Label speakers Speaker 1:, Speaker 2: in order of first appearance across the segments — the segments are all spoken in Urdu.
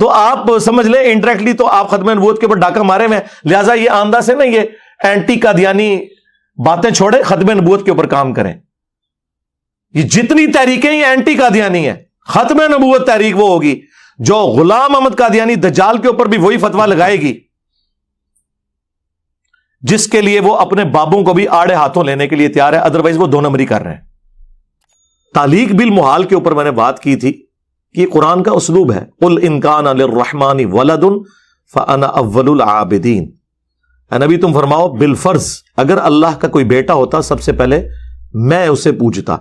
Speaker 1: تو آپ سمجھ لیں انڈائریکٹلی تو آپ ختم نبوت کے اوپر ڈاکہ مارے ہوئے ہیں، لہٰذا یہ آندہ سے نا یہ اینٹی قادیانی باتیں چھوڑیں، ختم نبوت کے اوپر کام کریں. یہ جتنی تحریکیں یہ اینٹی قادیانی ہیں. ختم نبوت تحریک وہ ہوگی جو غلام احمد قادیانی دجال کے اوپر بھی وہی فتویٰ لگائے گی جس کے لیے وہ اپنے بابوں کو بھی آڑے ہاتھوں لینے کے لیے تیار ہے، ادروائز وہ 2 نمبری کر رہے ہیں. تعلیق بالمحال کے اوپر میں نے بات کی تھی کہ یہ قرآن کا اسلوب ہے. قل ان کان للرحمن ولد فانا اول العابدین. اے نبی تم فرماؤ بالفرض اگر اللہ کا کوئی بیٹا ہوتا سب سے پہلے میں اسے پوجتا.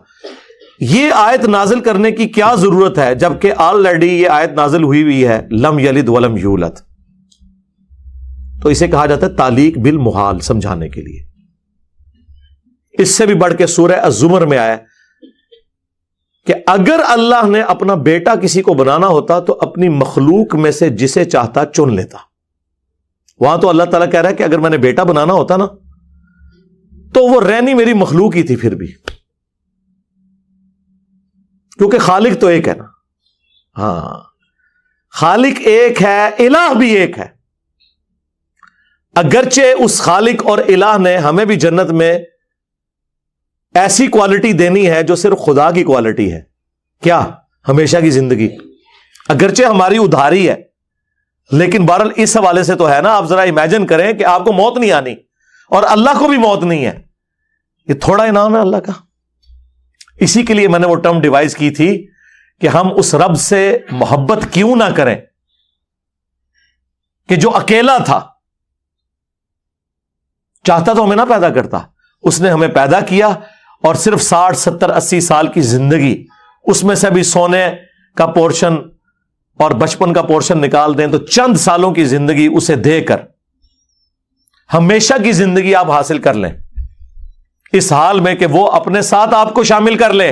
Speaker 1: یہ آیت نازل کرنے کی کیا ضرورت ہے جبکہ آلریڈی یہ آیت نازل ہوئی ہے لم یلد ولم یولد. تو اسے کہا جاتا ہے تعلیق بالمحال سمجھانے کے لیے. اس سے بھی بڑھ کے سورہ الزمر میں آیا کہ اگر اللہ نے اپنا بیٹا کسی کو بنانا ہوتا تو اپنی مخلوق میں سے جسے چاہتا چن لیتا. وہاں تو اللہ تعالیٰ کہہ رہا ہے کہ اگر میں نے بیٹا بنانا ہوتا نا تو وہ رہنی میری مخلوق ہی تھی پھر بھی، کیونکہ خالق تو ایک ہے نا. ہاں خالق ایک ہے، الہ بھی ایک ہے. اگرچہ اس خالق اور الہ نے ہمیں بھی جنت میں ایسی کوالٹی دینی ہے جو صرف خدا کی کوالٹی ہے. کیا؟ ہمیشہ کی زندگی. اگرچہ ہماری ادھاری ہے لیکن بہرحال اس حوالے سے تو ہے نا. آپ ذرا امیجن کریں کہ آپ کو موت نہیں آنی اور اللہ کو بھی موت نہیں ہے. یہ تھوڑا انعام ہے اللہ کا. اسی کے لیے میں نے وہ ٹرم ڈیوائز کی تھی کہ ہم اس رب سے محبت کیوں نہ کریں کہ جو اکیلا تھا، چاہتا تو ہمیں نہ پیدا کرتا. اس نے ہمیں پیدا کیا اور صرف 60 70 80 سال کی زندگی، اس میں سے بھی سونے کا پورشن اور بچپن کا پورشن نکال دیں تو چند سالوں کی زندگی اسے دے کر ہمیشہ کی زندگی آپ حاصل کر لیں، اس حال میں کہ وہ اپنے ساتھ آپ کو شامل کر لے،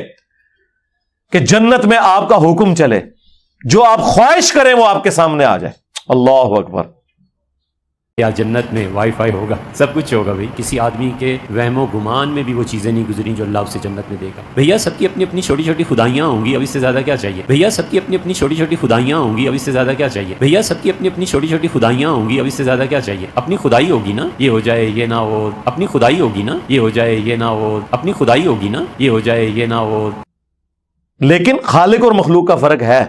Speaker 1: کہ جنت میں آپ کا حکم چلے، جو آپ خواہش کریں وہ آپ کے سامنے آ جائے. اللہ اکبر.
Speaker 2: یا جنت میں وائی فائی ہوگا، سب کچھ ہوگا. بھائی کسی آدمی کے وہم و گمان میں بھی وہ چیزیں نہیں گزری جو اللہ اسے جنت میں دے گا. بھیا سب کی اپنی اپنی چھوٹی چھوٹی خدائیاں ہوں گی، اب اس سے زیادہ کیا چاہیے. بھیا سب کی اپنی اپنی چھوٹی چھوٹی خدائیاں ہوں گی، اب اس سے زیادہ کیا چاہیے. بھیا سب کی اپنی اپنی چھوٹی چھوٹی خدائیاں ہوں گی، اب اس سے زیادہ کیا چاہیے. اپنی خدائی ہوگی نا یہ ہو جائے یہ نہ ہو، اپنی خدائی ہوگی نا یہ ہو جائے یہ نہ ہو، اپنی خدائی ہوگی نا یہ ہو جائے یہ نہ ہو.
Speaker 1: لیکن خالق اور مخلوق کا فرق ہے.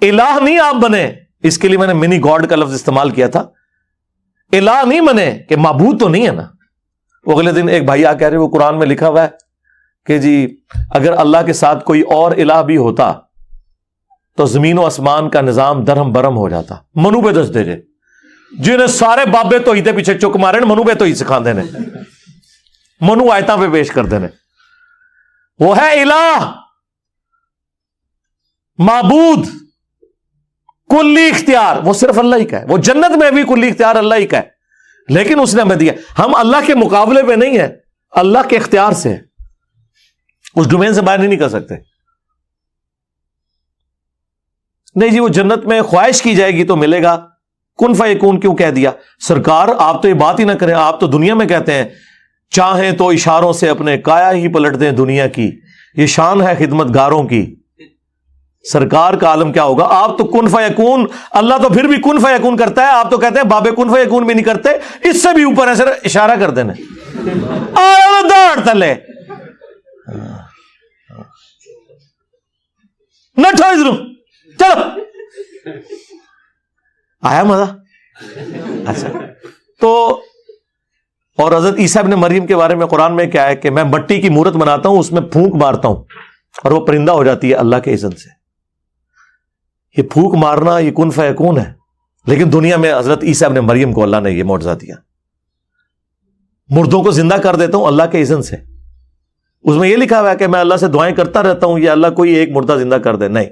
Speaker 1: الہ نہیں آپ بنے، اس کے لیے میں نے منی گاڈ کا لفظ استعمال کیا تھا. الہ نہیں بنے کہ معبود تو نہیں ہے نا. وہ اگلے دن ایک بھائی آ کہہ رہے وہ قرآن میں لکھا ہوا ہے کہ جی اگر اللہ کے ساتھ کوئی اور الہ بھی ہوتا تو زمین و آسمان کا نظام درہم برہم ہو جاتا. منو پہ دس دے جے جنہیں سارے بابے تو ہی دے پیچھے چک مارے منو پہ تو ہی سکھا دینے، منو آیتاں پہ پیش کر دینے. وہ ہے الہ، معبود، کلی اختیار وہ صرف اللہ ہی کا ہے. وہ جنت میں بھی کلی اختیار اللہ ہی کا ہے، لیکن اس نے ہمیں دیا. ہم اللہ کے مقابلے پہ نہیں ہیں، اللہ کے اختیار سے، اس ڈومین سے باہر نہیں کر سکتے. نہیں جی وہ جنت میں خواہش کی جائے گی تو ملے گا. کن فیکون کیوں کہہ دیا سرکار؟ آپ تو یہ بات ہی نہ کریں. آپ تو دنیا میں کہتے ہیں چاہیں تو اشاروں سے اپنے کایا ہی پلٹ دیں دنیا کی، یہ شان ہے خدمت گاروں کی. سرکار کا عالم کیا ہوگا؟ آپ تو کن فیکون، اللہ تو پھر بھی کن فیکون کرتا ہے، آپ تو کہتے ہیں بابے کن فیکون بھی نہیں کرتے. اس سے بھی اوپر ہے سر، اشارہ کر دینے داڑ تلے نہ چلو آیا مزہ. اچھا تو اور حضرت عیسیٰ ابن مریم کے بارے میں قرآن میں کیا ہے کہ میں مٹی کی مورت بناتا ہوں، اس میں پھونک مارتا ہوں اور وہ پرندہ ہو جاتی ہے اللہ کے اذن سے. یہ پھونک مارنا یہ کن فیکون ہے. لیکن دنیا میں حضرت عیسیٰ ابن مریم کو اللہ نے یہ معجزہ دیا، مردوں کو زندہ کر دیتا ہوں اللہ کے اذن سے. اس میں یہ لکھا ہوا ہے کہ میں اللہ سے دعائیں کرتا رہتا ہوں یا اللہ کوئی ایک مردہ زندہ کر دے. نہیں،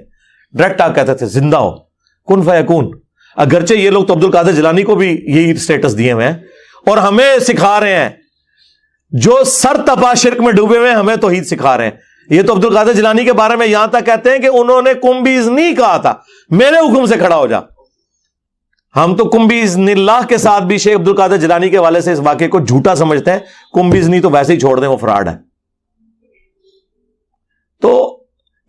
Speaker 1: ڈائریکٹ آ کہتے تھے زندہ ہو، کن فیکون. اگرچہ یہ لوگ تو عبد القادر جیلانی کو بھی یہی سٹیٹس دیے ہوئے ہیں اور ہمیں سکھا رہے ہیں، جو سر تپا شرک میں ڈوبے ہوئے ہیں ہمیں توحید سکھا رہے ہیں. یہ تو عبد القادر جیلانی کے بارے میں یہاں تک کہتے ہیں کہ انہوں نے کم باذنی کہا تھا، میرے حکم سے کھڑا ہو جا. ہم تو کم باذن اللہ کے ساتھ بھی شیخ عبد القادر جیلانی کے حوالے سے اس واقعے کو جھوٹا سمجھتے ہیں. کم باذنی تو ویسے ہی چھوڑ دیں، وہ فراڈ ہے. تو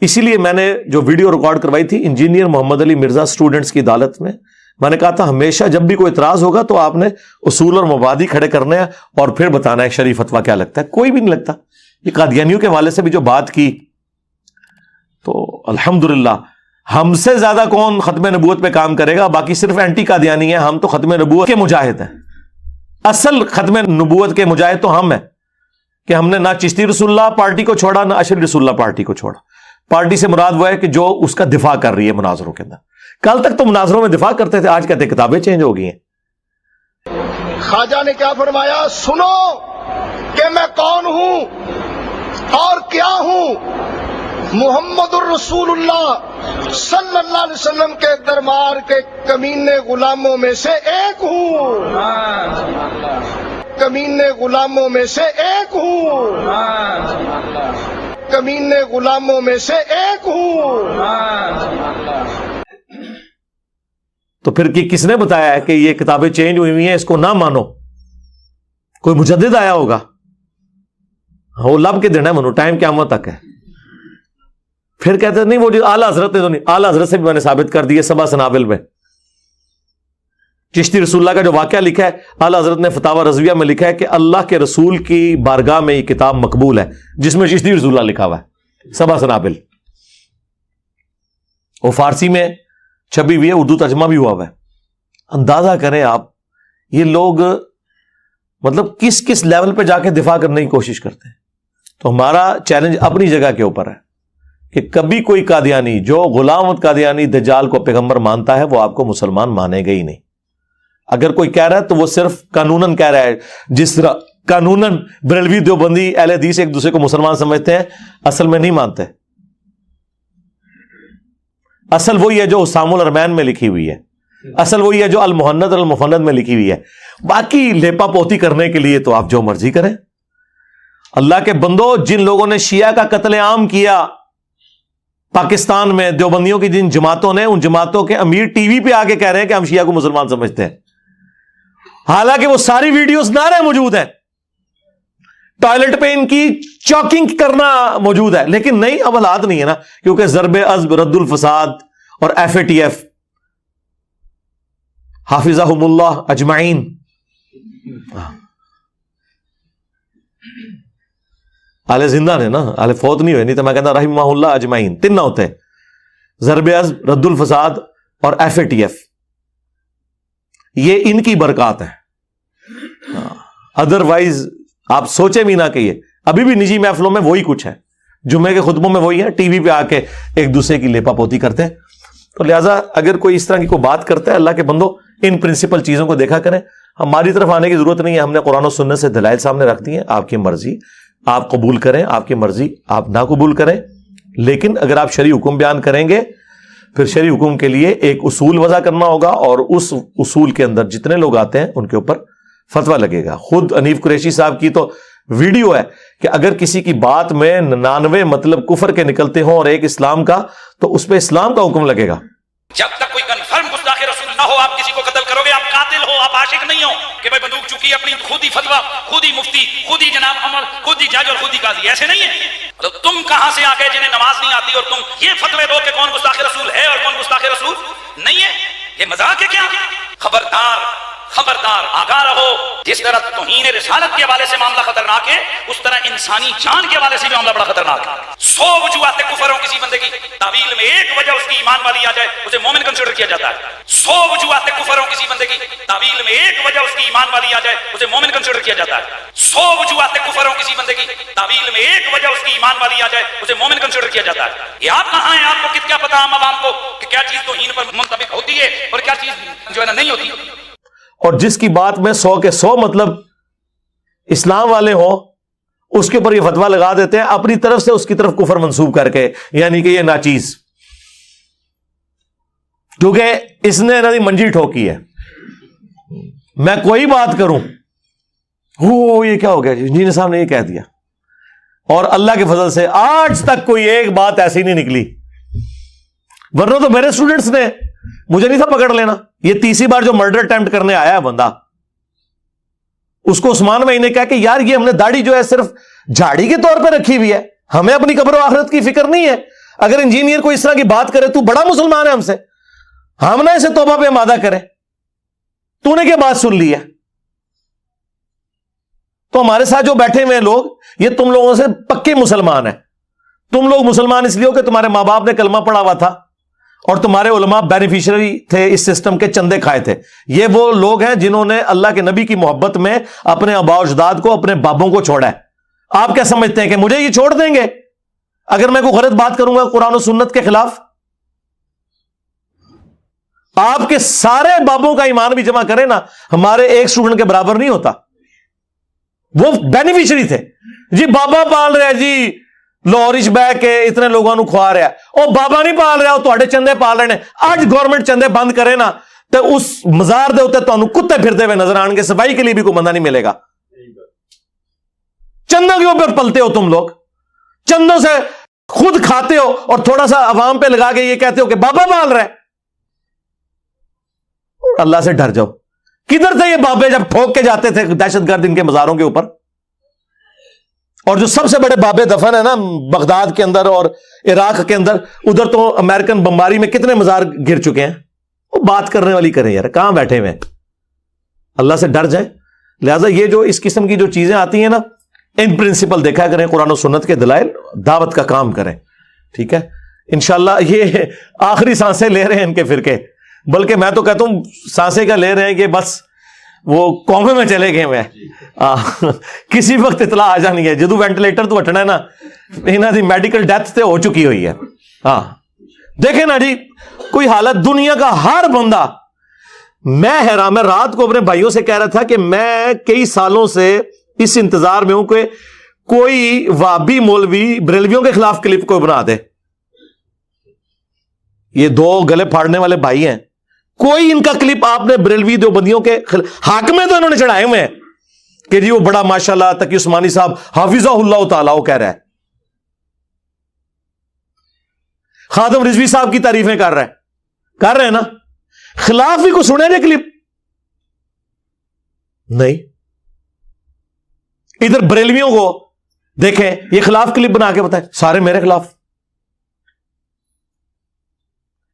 Speaker 1: اسی لیے میں نے جو ویڈیو ریکارڈ کروائی تھی انجینئر محمد علی مرزا اسٹوڈنٹس کی عدالت میں نے کہا تھا ہمیشہ جب بھی کوئی اعتراض ہوگا تو آپ نے اصول اور مبادی کھڑے کرنے ہیں اور پھر بتانا ہے شرعی فتویٰ کیا لگتا ہے. کوئی بھی نہیں لگتا. یہ قادیانیوں کے حوالے سے بھی جو بات کی تو الحمدللہ ہم سے زیادہ کون ختم نبوت پہ کام کرے گا. باقی صرف اینٹی قادیانی ہیں, ہم تو ختم نبوت کے مجاہد ہیں. اصل ختم نبوت کے مجاہد تو ہم ہیں کہ ہم نے نہ چشتی رسول اللہ پارٹی کو چھوڑا نہ اشری رسول اللہ پارٹی کو چھوڑا. پارٹی سے مراد وہ ہے کہ جو اس کا دفاع کر رہی ہے مناظروں کے اندر. کل تک تو مناظروں میں دفاع کرتے تھے, آج کہتے ہیں کتابیں چینج ہو گئی ہیں.
Speaker 3: خواجہ نے کیا فرمایا, سنو کہ میں کون ہوں اور کیا ہوں. محمد الرسول اللہ صلی اللہ علیہ وسلم کے دربار کے کمینے غلاموں میں سے ایک ہوں. کمینے غلاموں میں سے ایک ہوں. کمینے غلاموں میں سے ایک ہوں.
Speaker 1: تو پھر کس نے بتایا ہے کہ یہ کتابیں چینج ہوئی ہوئی ہیں, اس کو نہ مانو؟ کوئی مجدد آیا ہوگا, وہ لب کے دن ہے منو, ٹائم قیامت تک ہے. پھر کہتے ہیں نہیں وہ جو اعلیٰ حضرت نے تو نہیں. اعلیٰ حضرت سے بھی میں نے ثابت کر دی ہے سبع سنابل میں. چشتی رسول اللہ کا جو واقعہ لکھا ہے اعلیٰ حضرت نے فتاوی رضویہ میں لکھا ہے کہ اللہ کے رسول کی بارگاہ میں یہ کتاب مقبول ہے جس میں چشتی رسول اللہ لکھا ہوا ہے, سبع سنابل. وہ فارسی میں چھپی ہوئی ہے, اردو ترجمہ بھی ہوا ہوا ہے. اندازہ کریں آپ یہ لوگ مطلب کس کس لیول پہ جا کے دفاع کرنے کی کوشش کرتے ہیں. تو ہمارا چیلنج اپنی جگہ کے اوپر ہے کہ کبھی کوئی قادیانی جو غلام احمد قادیانی دجال کو پیغمبر مانتا ہے وہ آپ کو مسلمان مانے گا ہی نہیں. اگر کوئی کہہ رہا ہے تو وہ صرف قانوناً کہہ رہا ہے, جس طرح قانوناً بریلوی دیوبندی اہل حدیث ایک دوسرے کو مسلمان سمجھتے ہیں, اصل میں نہیں مانتے. اصل وہی ہے جو اسام الارمین میں لکھی ہوئی ہے, اصل وہی ہے جو المحند المفند میں لکھی ہوئی ہے. باقی لیپا پوتی کرنے کے لیے تو آپ جو مرضی کریں. اللہ کے بندو, جن لوگوں نے شیعہ کا قتل عام کیا پاکستان میں, دیوبندیوں کی جن جماعتوں نے, ان جماعتوں کے امیر ٹی وی پہ آ کے کہہ رہے ہیں کہ ہم شیعہ کو مسلمان سمجھتے ہیں, حالانکہ وہ ساری ویڈیوز نعرے موجود ہیں, ٹوائلٹ پہ ان کی چاکنگ کرنا موجود ہے. لیکن نہیں, اب حالات نہیں ہے نا, کیونکہ ضرب عزب, رد الفساد اور FATF حافظہم اللہ اجمعین, اہل زندہ نے نا, اہل فوت نہیں ہوئے, نہیں تو میں کہتا رحمہ اللہ اجمعین, تین نہ ہوتے, ضرب عزب, رد الفساد اور FATF. یہ ان کی برکات ہیں. ادروائز آپ سوچے بھی نہ کہ یہ ابھی بھی نجی محفلوں میں وہی کچھ ہے, جمعے کے خطبوں میں وہی ہے, ٹی وی پہ آ کے ایک دوسرے کی لیپا پوتی کرتے ہیں. تو لہٰذا اگر کوئی اس طرح کی کوئی بات کرتا ہے, اللہ کے بندو ان پرنسپل چیزوں کو دیکھا کریں. ہماری طرف آنے کی ضرورت نہیں ہے, ہم نے قرآن و سنت سے دلائل سامنے رکھ دی ہیں. آپ کی مرضی آپ قبول کریں, آپ کی مرضی آپ نہ قبول کریں, لیکن اگر آپ شرعی حکم بیان کریں گے پھر شرعی حکم کے لیے ایک اصول وضع کرنا ہوگا, اور اس اصول کے اندر جتنے لوگ آتے ہیں ان کے اوپر فتویٰ لگے گا. خود انیف قریشی صاحب کی تو ویڈیو ہے کہ اگر کسی کی بات میں 99 مطلب کفر کے نکلتے ہوں اور ایک اسلام کا, تو اس پہ اسلام کا حکم لگے گا.
Speaker 4: جب تک کوئی کنفرم گستاخ رسول نہ ہو آپ کسی کو قتل کرو گے, آپ قاتل ہو, آپ عاشق نہیں ہو کہ بھائی بندوق چکی اپنی خود ہی فتویٰ, خود ہی مفتی, خود ہی جناب عمر, خود ہی جج اور خود ہی قاضی. ایسے نہیں ہے. مطلب تم کہاں سے آ گئے جنہیں نماز نہیں آتی اور تم یہ فتوے دو کہ کون گستاخ رسول ہے اور کون گستاخ رسول نہیں ہے؟ یہ مذاق ہے کیا؟ خبردار خبردار, آگاہ رہو. جس طرح توہین رسالت کے حوالے سے معاملہ خطرناک ہے, اس طرح انسانی جان کے حوالے سے بھی معاملہ بڑا خطرناک ہے. 100 وجوہات کفر ہوں کسی بندے کی, تعویل میں ایک وجہ اس کی ایمان والی آ جائے, اسے مومن کنسیڈر کیا جاتا ہے. 100 وجوہات کفر ہوں کسی بندے کی, تعویل میں ایک وجہ اس کی ایمان والی آ جائے, اسے مومن کنسیڈر کیا جاتا ہے. 100 وجوہات کفر ہوں کسی بندے کی, تعویل میں ایک وجہ اس کی ایمان والی آ جائے, اسے مومن کنسیڈر کیا جاتا ہے. یہ آپ کہاں ہیں؟ آپ کو کیا پتا عام عوام کو کہ کیا چیز توہین پر منطبق ہوتی ہے اور کیا چیز جو ہے نا نہیں ہوتی.
Speaker 1: اور جس کی بات میں 100 کے 100 مطلب اسلام والے ہوں, اس کے اوپر یہ فتویٰ لگا دیتے ہیں اپنی طرف سے, اس کی طرف کفر منسوب کر کے, یعنی کہ یہ ناچیز, کیونکہ اس نے منجی ٹھوکی ہے. میں کوئی بات کروں, یہ کیا ہو گیا جی صاحب نے یہ کہہ دیا, اور اللہ کے فضل سے آج تک کوئی ایک بات ایسی نہیں نکلی. ورنہ تو میرے اسٹوڈنٹس نے مجھے نہیں تھا پکڑ لینا. یہ تیسری بار جو مرڈر اٹیمپٹ کرنے آیا ہے بندہ, اس کو عثمان بھائی نے کہا کہ یار یہ ہم نے داڑھی جو ہے صرف جھاڑی کے طور پہ رکھی ہوئی ہے, ہمیں اپنی قبر و آخرت کی فکر نہیں ہے. اگر انجینئر کو اس طرح کی بات کرے تو بڑا مسلمان ہے ہم سے, ہم نہ اسے توبہ پہ آمادہ کریں, تو نے کیا بات سن لی ہے؟ تو ہمارے ساتھ جو بیٹھے ہوئے لوگ یہ تم لوگوں سے پکے مسلمان ہیں. تم لوگ مسلمان اس لیے ہو کہ تمہارے ماں باپ نے کلمہ پڑھا ہوا تھا اور تمہارے علماء بینیفیشری تھے اس سسٹم کے, چندے کھائے تھے. یہ وہ لوگ ہیں جنہوں نے اللہ کے نبی کی محبت میں اپنے آباء و اجداد کو, اپنے بابوں کو چھوڑا ہے. آپ کیا سمجھتے ہیں کہ مجھے یہ چھوڑ دیں گے اگر میں کوئی غلط بات کروں گا قرآن و سنت کے خلاف؟ آپ کے سارے بابوں کا ایمان بھی جمع کریں نا, ہمارے ایک اسٹوڈنٹ کے برابر نہیں ہوتا. وہ بینیفیشری تھے جی, بابا پال رہے جی لاہورش بہ کے اتنے لوگوں کو کھوا رہا ہے, او بابا نہیں پال رہا, وہ تواڈے چندے پال رہے ہیں. اج گورنمنٹ چندے بند کرے نا تو اس مزار دے اوتے تانوں کتے پھرتے ہوئے نظر آن گے, صفائی کے لیے بھی کوئی بندہ نہیں ملے گا. چندوں کے اوپر پلتے ہو تم لوگ, چندوں سے خود کھاتے ہو اور تھوڑا سا عوام پہ لگا کے یہ کہتے ہو کہ بابا پال رہا ہے. اللہ سے ڈر جاؤ. کدھر تھے یہ بابے جب ٹھوک کے جاتے تھے دہشت گرد ان کے مزاروں کے اوپر؟ اور جو سب سے بڑے بابے دفن ہے نا بغداد کے اندر اور عراق کے اندر, ادھر تو امریکن بمباری میں کتنے مزار گر چکے ہیں. وہ بات کرنے والی کریں یار, کہاں بیٹھے ہوئے ہیں؟ اللہ سے ڈر جائیں. لہذا یہ جو اس قسم کی جو چیزیں آتی ہیں نا, ان پرنسپل دیکھا کریں, قرآن و سنت کے دلائل, دعوت کا کام کریں. ٹھیک ہے, انشاءاللہ یہ آخری سانسیں لے رہے ہیں ان کے فرقے, بلکہ میں تو کہتا ہوں سانسیں کا لے رہے ہیں کہ بس وہ قومے میں چلے گئے ہوئے ہیں. کسی وقت اطلاع آ جانی ہے. جدو وینٹیلیٹر تو ہٹنا ہے نا, انہاں دی میڈیکل ڈیتھ تے ہو چکی ہوئی ہے. ہاں دیکھیں نا جی, کوئی حالت دنیا کا ہر بندہ, میں حیران, میں رات کو اپنے بھائیوں سے کہہ رہا تھا کہ میں کئی سالوں سے اس انتظار میں ہوں کہ کوئی وابی مولوی بریلویوں کے خلاف کلپ کو بنا دے. یہ دو گلے پھاڑنے والے بھائی ہیں, کوئی ان کا کلپ آپ نے بریلوی دیوبندیوں کے حق میں تو انہوں نے چڑھائے ہوئے ہیں کہ جی وہ بڑا ماشاءاللہ تقی عثمانی صاحب حافظہ اللہ تعالیٰ وہ کہہ رہا ہے, خادم رضوی صاحب کی تعریفیں کر رہے ہیں نا, خلاف بھی کو سنے رہے کلپ نہیں. ادھر بریلویوں کو دیکھیں, یہ خلاف کلپ بنا کے بتائیں, سارے میرے خلاف.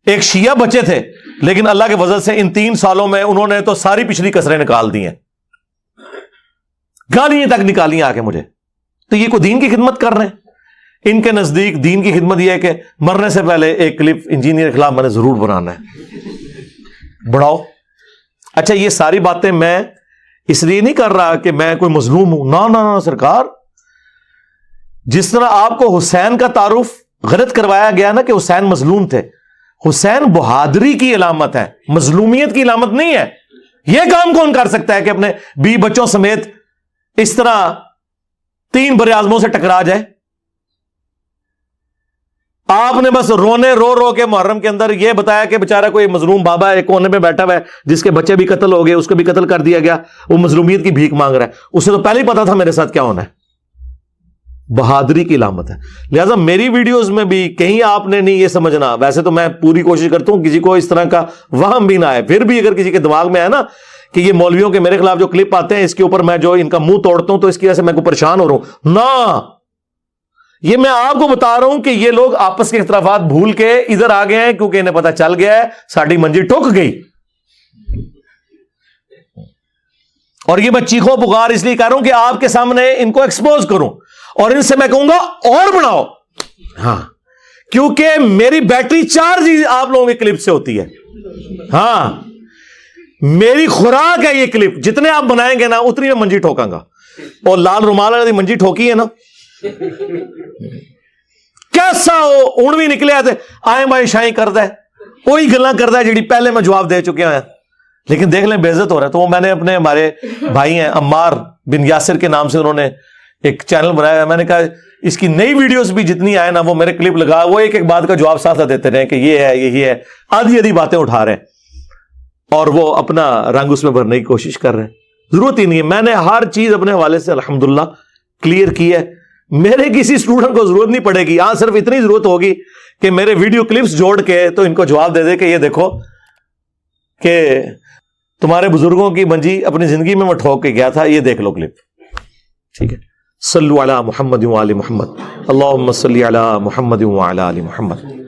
Speaker 1: ایک شیعہ بچے تھے لیکن اللہ کے فضل سے ان 3 سالوں میں انہوں نے تو ساری پچھلی کسریں نکال دی ہیں, گالیاں تک نکالی آ کے مجھے. تو یہ کوئی دین کی خدمت کر رہے ہیں؟ ان کے نزدیک دین کی خدمت یہ ہے کہ مرنے سے پہلے ایک کلپ انجینئر کے خلاف میں نے ضرور بنانا ہے, بڑھاؤ. اچھا یہ ساری باتیں میں اس لیے نہیں کر رہا کہ میں کوئی مظلوم ہوں, نہ سرکار. جس طرح آپ کو حسین کا تعارف غلط کروایا گیا نا کہ حسین مظلوم تھے, حسین بہادری کی علامت ہے, مظلومیت کی علامت نہیں ہے. یہ کام کون کر سکتا ہے کہ اپنے بیوی بچوں سمیت اس طرح 3 براعظموں سے ٹکرا جائے؟ آپ نے بس رو کے محرم کے اندر یہ بتایا کہ بیچارہ کوئی مظلوم بابا ہے ایک کونے میں بیٹھا ہوا ہے جس کے بچے بھی قتل ہو گئے, اس کو بھی قتل کر دیا گیا, وہ مظلومیت کی بھیک مانگ رہا ہے. اسے تو پہلے ہی پتا تھا میرے ساتھ کیا ہونا ہے. بہادری کی علامت ہے. لہٰذا میری ویڈیوز میں بھی کہیں آپ نے نہیں یہ سمجھنا, ویسے تو میں پوری کوشش کرتا ہوں کسی کو اس طرح کا وہم بھی نہ آئے, پھر بھی اگر کسی کے دماغ میں ہے نا کہ یہ مولویوں کے میرے خلاف جو کلپ آتے ہیں اس کے اوپر میں جو ان کا منہ توڑتا ہوں تو اس کی وجہ سے میں کو پریشان ہو رہا ہوں, نہ, یہ میں آپ کو بتا رہا ہوں کہ یہ لوگ آپس کے اختلافات بھول کے ادھر آ گئے ہیں کیونکہ انہیں پتا چل گیا ہے ساڑی منجی ٹوک گئی. اور یہ میں چیخو پکار اس لیے کر رہا ہوں کہ آپ کے سامنے ان کو ایکسپوز کروں اور ان سے میں کہوں گا اور بناؤ. ہاں کیونکہ میری بیٹری چارج ہی آپ لوگوں کے کلپ سے ہوتی ہے. ہاں میری خوراک ہے یہ کلپ, جتنے آپ بنائیں گے نا اتنی میں منجی ٹھوکاں گا. اور لال رومال والی منجی ٹھوکی ہے نا, کیسا اون بھی نکلے آتے آئیں بھائی شائیں کرتا ہے, وہی گلاں کرتا ہے جڑی پہلے میں جواب دے چکے ہیں. لیکن دیکھ لیں بے عزت ہو رہا ہے. تو وہ میں نے اپنے ہمارے بھائی ہیں عمار بن یاسر کے نام سے انہوں نے ایک چینل بنایا ہے, میں نے کہا اس کی نئی ویڈیوز بھی جتنی آئے نا وہ میرے کلپ لگا, وہ ایک بات کا جواب ساتھ دیتے رہے کہ یہ ہے یہی ہے, آدھی باتیں اٹھا رہے ہیں اور وہ اپنا رنگ اس میں بھرنے کی کوشش کر رہے ہیں. ضرورت ہی نہیں ہے. میں نے ہر چیز اپنے حوالے سے الحمدللہ کلیئر کی ہے. میرے کسی اسٹوڈنٹ کو ضرورت نہیں پڑے گی, ہاں صرف اتنی ضرورت ہوگی کہ میرے ویڈیو کلپس جوڑ کے تو ان کو جواب دے دے کہ یہ دیکھو کہ تمہارے بزرگوں کی منجی اپنی زندگی میں ٹھوک کے گیا تھا, یہ دیکھ لو کلپ. ٹھیک ہے, صلوا علی محمد وآل محمد، اللہم صلی علی محمد وعلی آل محمد۔